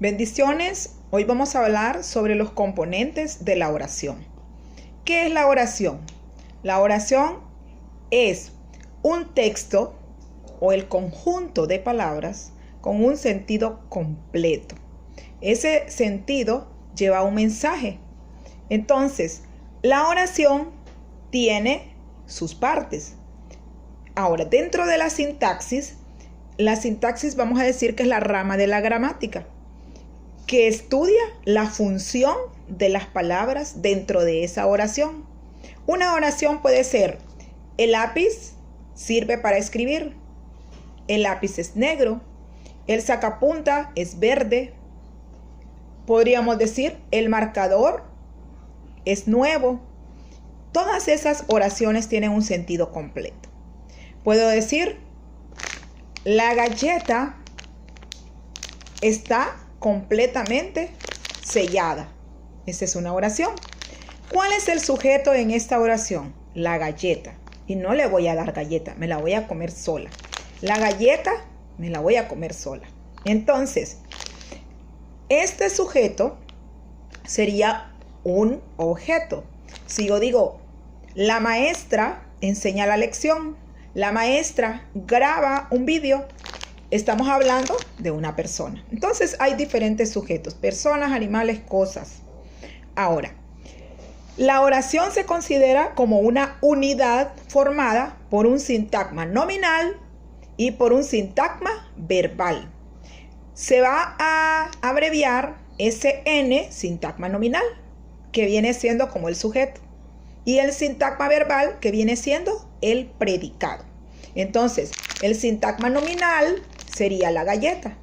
Bendiciones, hoy vamos a hablar sobre los componentes de la oración. ¿Qué es la oración? La oración es un texto o el conjunto de palabras con un sentido completo. Ese sentido lleva un mensaje. Entonces, la oración tiene sus partes. Ahora, dentro de la sintaxis vamos a decir que es la rama de la gramática, que estudia la función de las palabras dentro de esa oración. Una oración puede ser: el lápiz sirve para escribir, el lápiz es negro, el sacapunta es verde. Podríamos decir: el marcador es nuevo. Todas esas oraciones tienen un sentido completo. Puedo decir: la galleta está completamente sellada. Esa es una oración. ¿Cuál es el sujeto en esta oración? La galleta. Y no le voy a dar galleta, me la voy a comer sola. La galleta me la voy a comer sola. Entonces, este sujeto sería un objeto. Si yo digo: la maestra enseña la lección, la maestra graba un vídeo, estamos hablando de una persona. Entonces hay diferentes sujetos: personas, animales, cosas. Ahora, la oración se considera como una unidad formada por un sintagma nominal y por un sintagma verbal. Se va a abreviar SN, sintagma nominal, que viene siendo como el sujeto, y el sintagma verbal, que viene siendo el predicado. Entonces, el sintagma nominal sería la galleta,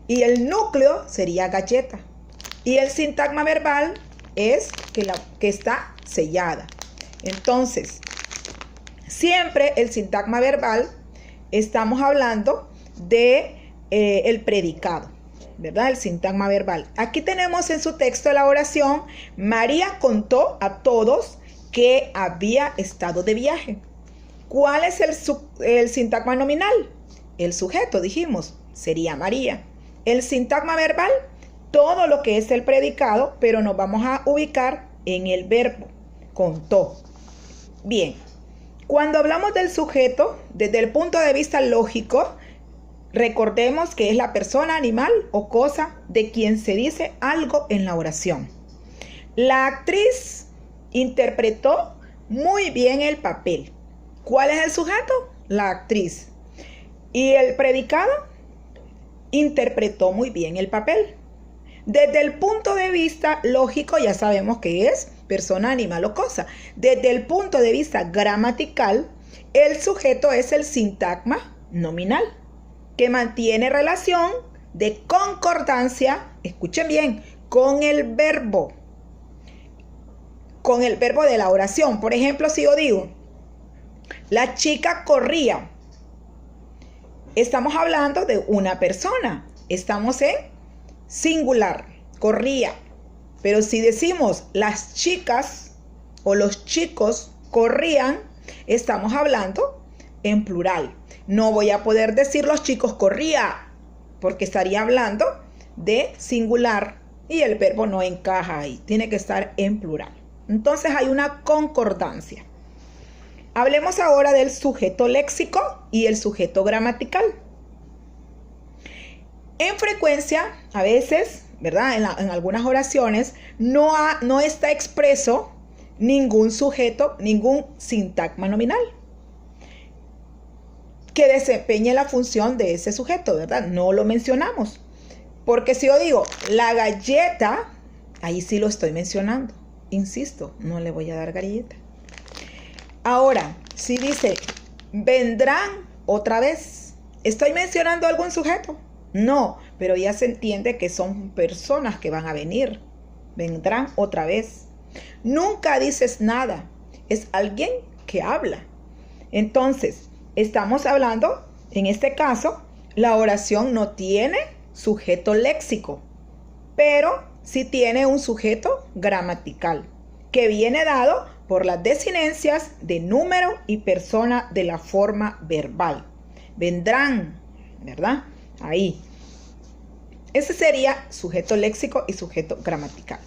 y el núcleo sería galleta, y el sintagma verbal es que está sellada. Entonces, siempre el sintagma verbal estamos hablando de el predicado, ¿verdad? El sintagma verbal. Aquí tenemos en su texto la oración: María contó a todos que había estado de viaje. ¿Cuál es el sintagma nominal? El sujeto, dijimos, sería María. El sintagma verbal, todo lo que es el predicado, pero nos vamos a ubicar en el verbo, contó. Bien, cuando hablamos del sujeto, desde el punto de vista lógico, recordemos que es la persona, animal o cosa de quien se dice algo en la oración. La actriz interpretó muy bien el papel. ¿Cuál es el sujeto? La actriz. Y el predicado interpretó muy bien el papel. Desde el punto de vista lógico ya sabemos que es persona, animal o cosa. Desde el punto de vista gramatical, el sujeto es el sintagma nominal, que mantiene relación de concordancia, escuchen bien, con el verbo de la oración. Por ejemplo, si yo digo: la chica corría, estamos hablando de una persona, estamos en singular, corría. Pero si decimos las chicas o los chicos corrían, estamos hablando en plural. No voy a poder decir los chicos corría, porque estaría hablando de singular y el verbo no encaja ahí, tiene que estar en plural. Entonces hay una concordancia. Hablemos ahora del sujeto léxico y el sujeto gramatical. En frecuencia, a veces, ¿verdad? En algunas oraciones no está expreso ningún sujeto, ningún sintagma nominal que desempeñe la función de ese sujeto, ¿verdad? No lo mencionamos. Porque si yo digo la galleta, ahí sí lo estoy mencionando. Insisto, no le voy a dar galleta. Ahora, si dice vendrán otra vez, ¿estoy mencionando algún sujeto? No, pero ya se entiende que son personas que van a venir. Vendrán otra vez. Nunca dices nada, es alguien que habla. Entonces, estamos hablando, en este caso, la oración no tiene sujeto léxico, pero sí tiene un sujeto gramatical, que viene dado por las desinencias de número y persona de la forma verbal. Vendrán, ¿verdad? Ahí. Ese sería sujeto léxico y sujeto gramatical.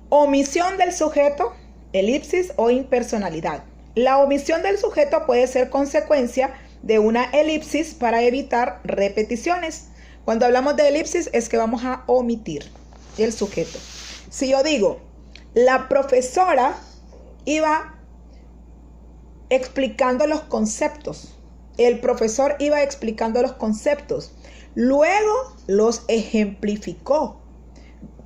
Omisión del sujeto, elipsis o impersonalidad. La omisión del sujeto puede ser consecuencia de una elipsis para evitar repeticiones. Cuando hablamos de elipsis es que vamos a omitir el sujeto. Si yo digo, la profesora iba explicando los conceptos, el profesor iba explicando los conceptos, luego los ejemplificó.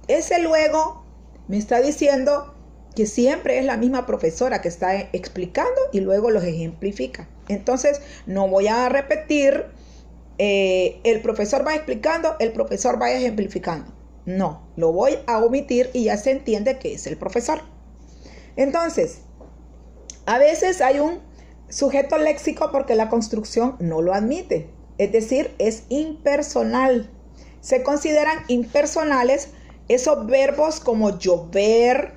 Ese luego me está diciendo que siempre es la misma profesora que está explicando y luego los ejemplifica. Entonces, no voy a repetir, el profesor va explicando, el profesor va ejemplificando. No, lo voy a omitir y ya se entiende que es el profesor. Entonces, a veces hay un sujeto léxico porque la construcción no lo admite. Es decir, es impersonal. Se consideran impersonales esos verbos como llover,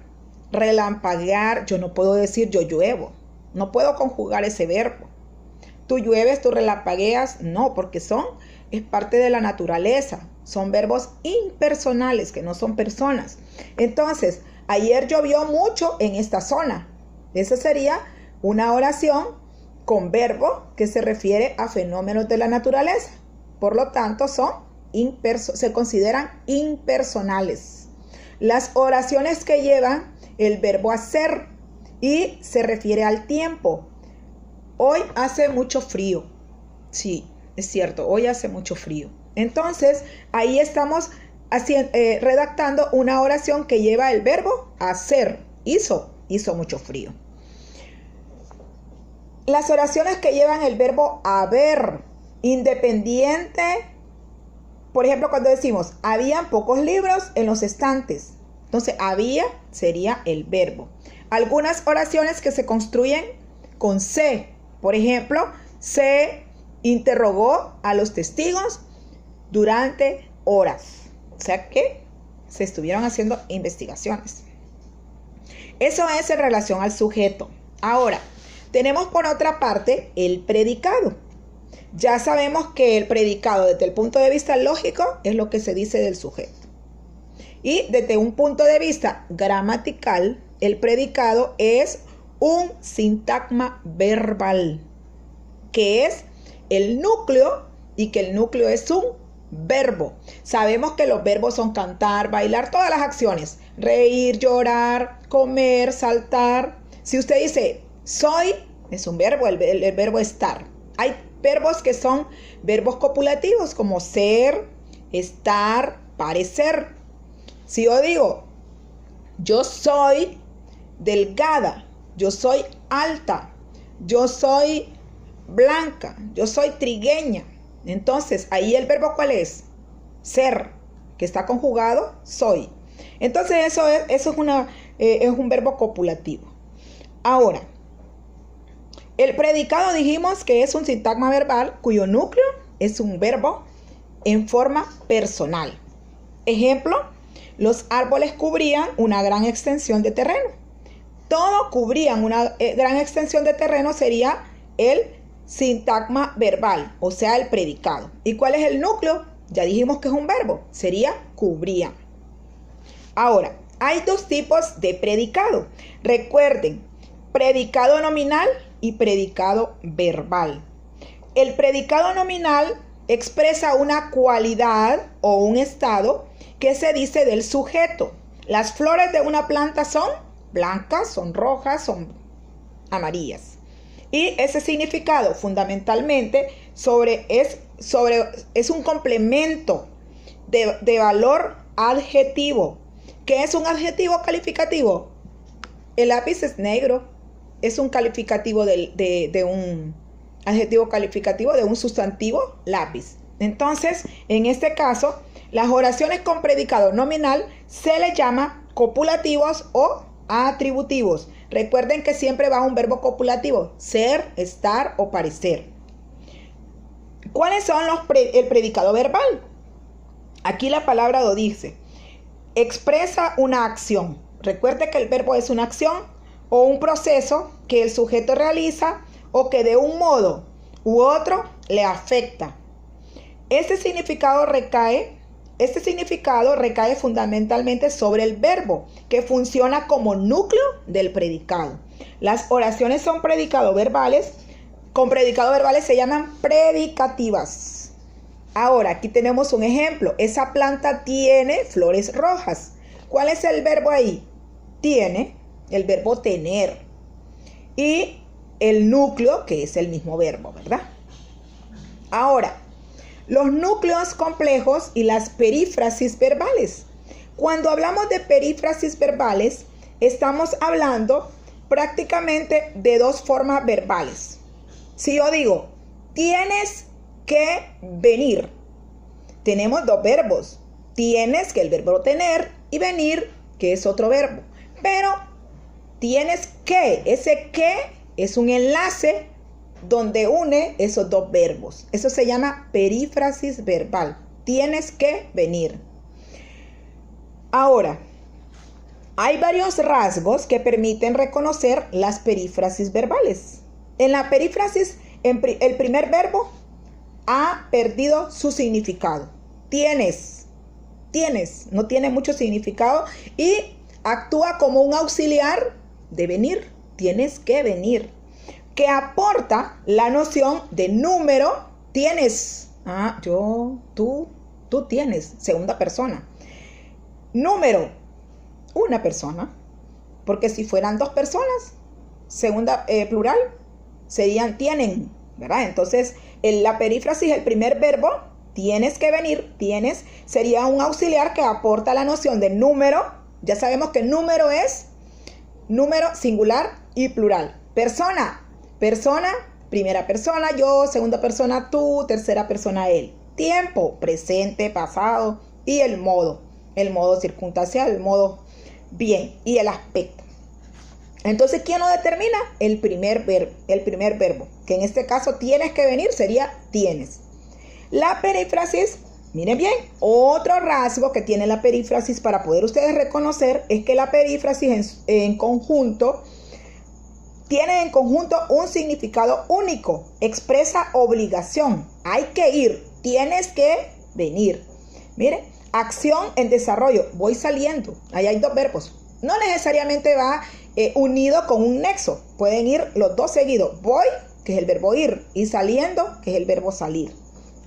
relampaguear. Yo no puedo decir yo lluevo. No puedo conjugar ese verbo. Tú llueves, tú relampagueas. No, porque es parte de la naturaleza. Son verbos impersonales, que no son personas. Entonces, ayer llovió mucho en esta zona. Esa sería una oración con verbo que se refiere a fenómenos de la naturaleza. Por lo tanto, se consideran impersonales. Las oraciones que llevan el verbo hacer y se refiere al tiempo. Hoy hace mucho frío. Sí, es cierto, hoy hace mucho frío. Entonces, ahí estamos redactando una oración que lleva el verbo hacer. Hizo mucho frío. Las oraciones que llevan el verbo haber, independiente, por ejemplo, cuando decimos, habían pocos libros en los estantes. Entonces, había sería el verbo. Algunas oraciones que se construyen con se. Por ejemplo, se interrogó a los testigos durante horas. O sea que se estuvieron haciendo investigaciones. Eso es en relación al sujeto. Ahora, tenemos por otra parte el predicado. Ya sabemos que el predicado desde el punto de vista lógico es lo que se dice del sujeto. Y desde un punto de vista gramatical, el predicado es un sintagma verbal, que es el núcleo y que el núcleo es un verbo. Sabemos que los verbos son cantar, bailar, todas las acciones. Reír, llorar, comer, saltar. Si usted dice soy, es un verbo, el verbo estar. Hay verbos que son verbos copulativos como ser, estar, parecer. Si yo digo yo soy delgada, yo soy alta, yo soy blanca, yo soy trigueña. Entonces, ahí el verbo ¿cuál es? Ser, que está conjugado, soy. Entonces, eso es un verbo copulativo. Ahora, el predicado dijimos que es un sintagma verbal cuyo núcleo es un verbo en forma personal. Ejemplo, los árboles cubrían una gran extensión de terreno. Todo cubrían una gran extensión de terreno sería el sintagma verbal, o sea, el predicado. ¿Y cuál es el núcleo? Ya dijimos que es un verbo, sería cubrían. Ahora, hay dos tipos de predicado. Recuerden, predicado nominal y predicado verbal. El predicado nominal expresa una cualidad o un estado que se dice del sujeto. Las flores de una planta son blancas, son rojas, son amarillas. Y ese significado fundamentalmente es un complemento de valor adjetivo. ¿Qué es un adjetivo calificativo? El lápiz es negro. Es un calificativo de un adjetivo calificativo de un sustantivo lápiz. Entonces, en este caso, las oraciones con predicado nominal se les llama copulativos o atributivos. Recuerden que siempre va un verbo copulativo, ser, estar o parecer. ¿Cuáles son el predicado verbal? Aquí la palabra lo dice. Expresa una acción. Recuerde que el verbo es una acción o un proceso que el sujeto realiza o que de un modo u otro le afecta. Este significado recae este significado recae fundamentalmente sobre el verbo, que funciona como núcleo del predicado. Las oraciones son predicado verbales. Con predicado verbales se llaman predicativas. Ahora, aquí tenemos un ejemplo. Esa planta tiene flores rojas. ¿Cuál es el verbo ahí? Tiene, el verbo tener. Y el núcleo, que es el mismo verbo, ¿verdad? Ahora, los núcleos complejos y las perífrasis verbales. Cuando hablamos de perífrasis verbales, estamos hablando prácticamente de dos formas verbales. Si yo digo, tienes que venir, tenemos dos verbos. Tienes, que es el verbo tener, y venir, que es otro verbo. Pero tienes que, ese que es un enlace donde une esos dos verbos. Eso se llama perífrasis verbal. Tienes que venir. Ahora, hay varios rasgos que permiten reconocer las perífrasis verbales. En la perífrasis, el primer verbo ha perdido su significado. Tienes, no tiene mucho significado y actúa como un auxiliar de venir. Tienes que venir, que aporta la noción de número. Tienes, yo, tú tienes, segunda persona. Número, una persona, porque si fueran dos personas, segunda plural, serían tienen, ¿verdad? Entonces, en la perífrasis, el primer verbo, tienes que venir, tienes, sería un auxiliar que aporta la noción de número. Ya sabemos que número es número singular y plural. Persona, primera persona yo, segunda persona tú, tercera persona él. Tiempo, presente, pasado, y el modo circunstancial, el modo bien, y el aspecto. Entonces, ¿quién lo determina? El primer verbo, que en este caso tienes que venir sería tienes. La perífrasis, miren bien, otro rasgo que tiene la perífrasis para poder ustedes reconocer es que la perífrasis en conjunto tiene en conjunto un significado único, expresa obligación, hay que ir, tienes que venir. Mire, acción en desarrollo, voy saliendo, ahí hay dos verbos, no necesariamente va unido con un nexo, pueden ir los dos seguidos, voy, que es el verbo ir, y saliendo, que es el verbo salir.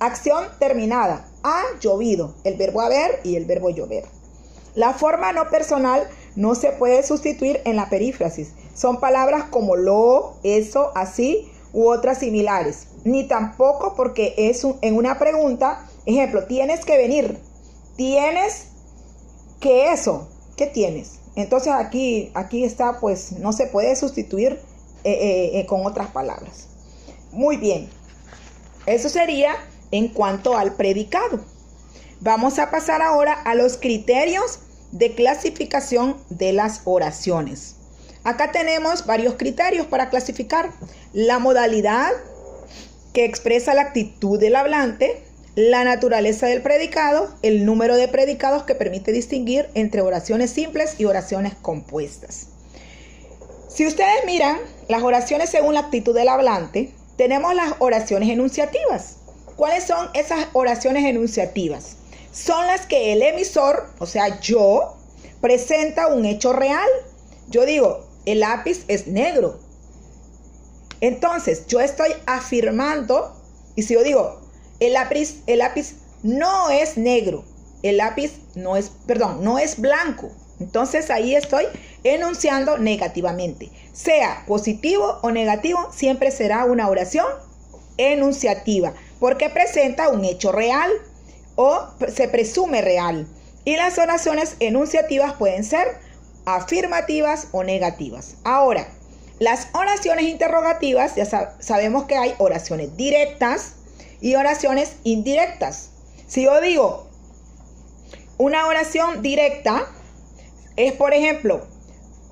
Acción terminada, ha llovido, el verbo haber y el verbo llover. La forma no personal no se puede sustituir en la perífrasis. Son palabras como lo, eso, así u otras similares. Ni tampoco porque es en una pregunta, ejemplo, tienes que venir, tienes que eso, ¿qué tienes? Entonces aquí está, pues no se puede sustituir con otras palabras. Muy bien, eso sería en cuanto al predicado. Vamos a pasar ahora a los criterios de clasificación de las oraciones. Acá tenemos varios criterios para clasificar. La modalidad que expresa la actitud del hablante, la naturaleza del predicado, el número de predicados que permite distinguir entre oraciones simples y oraciones compuestas. Si ustedes miran las oraciones según la actitud del hablante, tenemos las oraciones enunciativas. ¿Cuáles son esas oraciones enunciativas? Son las que el emisor, o sea, yo, presenta un hecho real. Yo digo, el lápiz es negro. Entonces, yo estoy afirmando, y si yo digo, el lápiz no es negro, el lápiz no es blanco. Entonces, ahí estoy enunciando negativamente. Sea positivo o negativo, siempre será una oración enunciativa, porque presenta un hecho real o se presume real. Y las oraciones enunciativas pueden ser afirmativas o negativas. Ahora, las oraciones interrogativas, ya sabemos que hay oraciones directas y oraciones indirectas. Si yo digo una oración directa, es por ejemplo,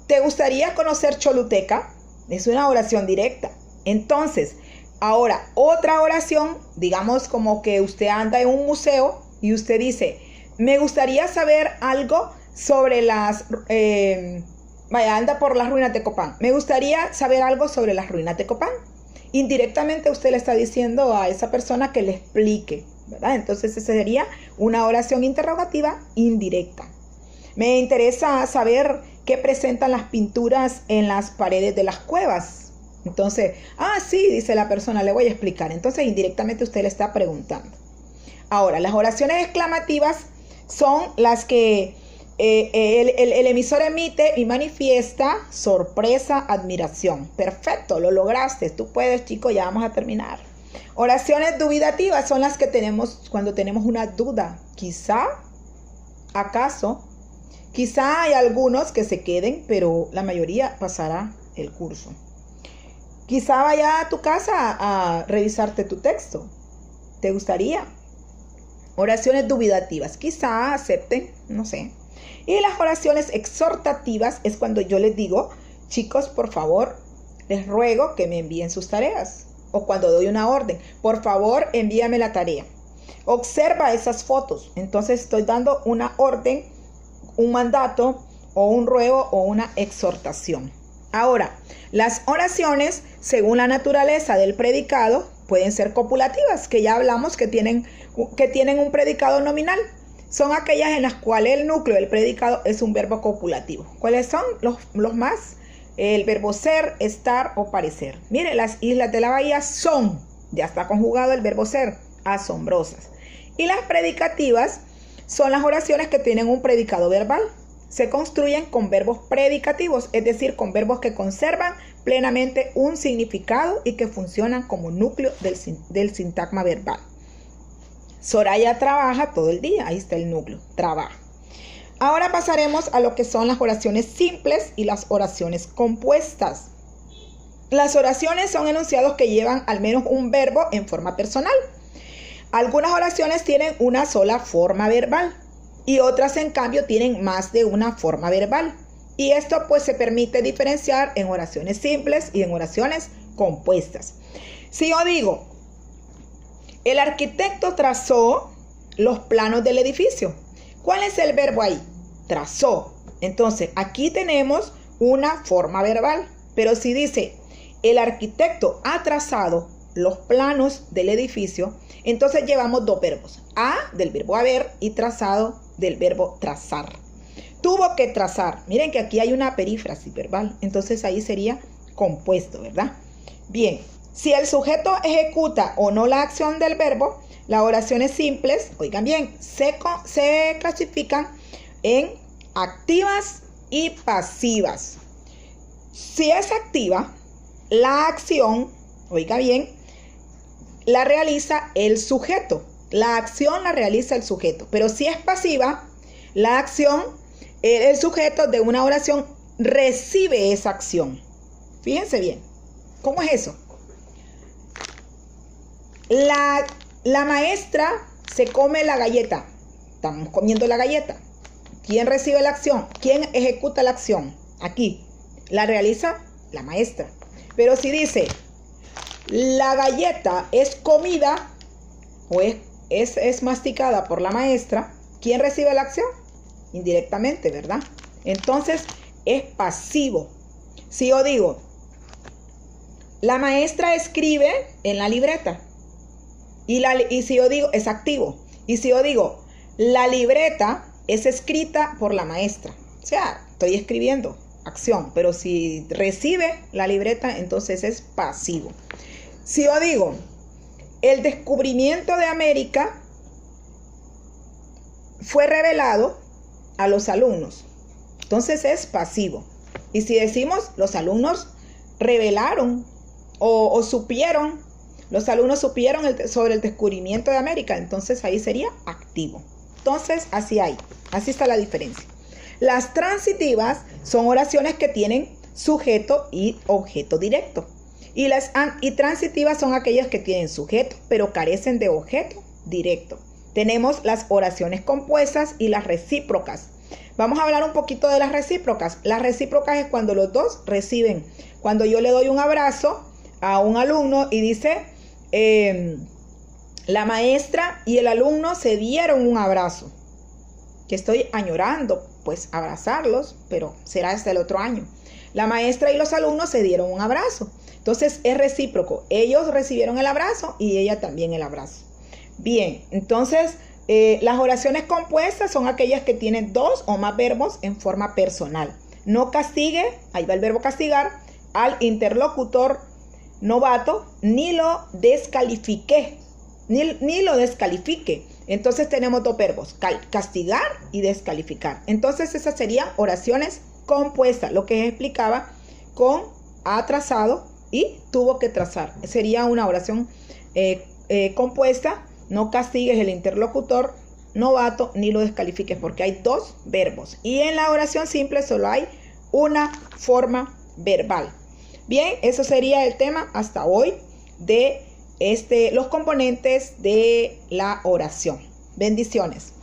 ¿te gustaría conocer Choluteca? Es una oración directa. Entonces, ahora, otra oración, digamos como que usted anda en un museo y usted dice, me gustaría saber algo sobre anda por las ruinas de Copán. Me gustaría saber algo sobre las ruinas de Copán. Indirectamente usted le está diciendo a esa persona que le explique, ¿verdad? Entonces esa sería una oración interrogativa indirecta. Me interesa saber qué presentan las pinturas en las paredes de las cuevas. Entonces, sí, dice la persona, le voy a explicar. Entonces indirectamente usted le está preguntando. Ahora, las oraciones exclamativas son las que el emisor emite y manifiesta sorpresa, admiración. Perfecto, lo lograste. Tú puedes, chico, ya vamos a terminar. Oraciones dubitativas son las que tenemos cuando tenemos una duda. Quizá, acaso, quizá hay algunos que se queden, pero la mayoría pasará el curso. Quizá vaya a tu casa a revisarte tu texto. ¿Te gustaría? Oraciones dubitativas. Quizá acepten, no sé. Y las oraciones exhortativas es cuando yo les digo, chicos, por favor, les ruego que me envíen sus tareas. O cuando doy una orden, por favor, envíame la tarea. Observa esas fotos. Entonces estoy dando una orden, un mandato o un ruego o una exhortación. Ahora, las oraciones, según la naturaleza del predicado, pueden ser copulativas, que ya hablamos que tienen un predicado nominal. Son aquellas en las cuales el núcleo del predicado es un verbo copulativo. ¿Cuáles son los más? El verbo ser, estar o parecer. Mire, las islas de la bahía son, ya está conjugado el verbo ser, asombrosas. Y las predicativas son las oraciones que tienen un predicado verbal. Se construyen con verbos predicativos, es decir, con verbos que conservan plenamente un significado y que funcionan como núcleo del sintagma verbal. Soraya trabaja todo el día, ahí está el núcleo, trabaja. Ahora pasaremos a lo que son las oraciones simples y las oraciones compuestas. Las oraciones son enunciados que llevan al menos un verbo en forma personal. Algunas oraciones tienen una sola forma verbal y otras en cambio tienen más de una forma verbal. Y esto pues se permite diferenciar en oraciones simples y en oraciones compuestas. Si yo digo, el arquitecto trazó los planos del edificio. ¿Cuál es el verbo ahí? Trazó. Entonces, aquí tenemos una forma verbal. Pero si dice, el arquitecto ha trazado los planos del edificio, entonces llevamos dos verbos. A del verbo haber y trazado del verbo trazar. Tuvo que trazar. Miren que aquí hay una perífrasis verbal. Entonces ahí sería compuesto, ¿verdad? Bien. Si el sujeto ejecuta o no la acción del verbo, las oraciones simples, oigan bien, se clasifican en activas y pasivas. Si es activa, la acción, oiga bien, la realiza el sujeto. La acción la realiza el sujeto. Pero si es pasiva, la acción, el sujeto de una oración recibe esa acción. Fíjense bien. ¿Cómo es eso? La maestra se come la galleta. Estamos comiendo la galleta. ¿Quién recibe la acción? ¿Quién ejecuta la acción? Aquí. La realiza la maestra. Pero si dice, la galleta es comida o es masticada por la maestra, ¿quién recibe la acción? Indirectamente, ¿verdad? Entonces es pasivo. Si yo digo, la maestra escribe en la libreta. Y si yo digo, es activo. Y si yo digo, la libreta es escrita por la maestra. O sea, estoy escribiendo, acción. Pero si recibe la libreta, entonces es pasivo. Si yo digo, el descubrimiento de América fue revelado a los alumnos. Entonces es pasivo. Y si decimos, los alumnos revelaron o supieron, los alumnos supieron sobre el descubrimiento de América, entonces ahí sería activo. Entonces, así está la diferencia. Las transitivas son oraciones que tienen sujeto y objeto directo. Y transitivas son aquellas que tienen sujeto, pero carecen de objeto directo. Tenemos las oraciones compuestas y las recíprocas. Vamos a hablar un poquito de las recíprocas. Las recíprocas es cuando los dos reciben. Cuando yo le doy un abrazo a un alumno y dice, la maestra y el alumno se dieron un abrazo. Que estoy añorando, pues abrazarlos, pero será hasta el otro año. La maestra y los alumnos se dieron un abrazo. Entonces es recíproco. Ellos recibieron el abrazo y ella también el abrazo. Bien, entonces las oraciones compuestas son aquellas que tienen dos o más verbos en forma personal. No castigue, ahí va el verbo castigar, al interlocutor novato, ni lo descalifique, ni lo descalifique. Entonces tenemos dos verbos, castigar y descalificar. Entonces esas serían oraciones compuestas, lo que explicaba con ha trazado y tuvo que trazar. Sería una oración compuesta. No castigues el interlocutor novato ni lo descalifiques, porque hay dos verbos. Y en la oración simple solo hay una forma verbal. Bien, eso sería el tema hasta hoy de los componentes de la oración. Bendiciones.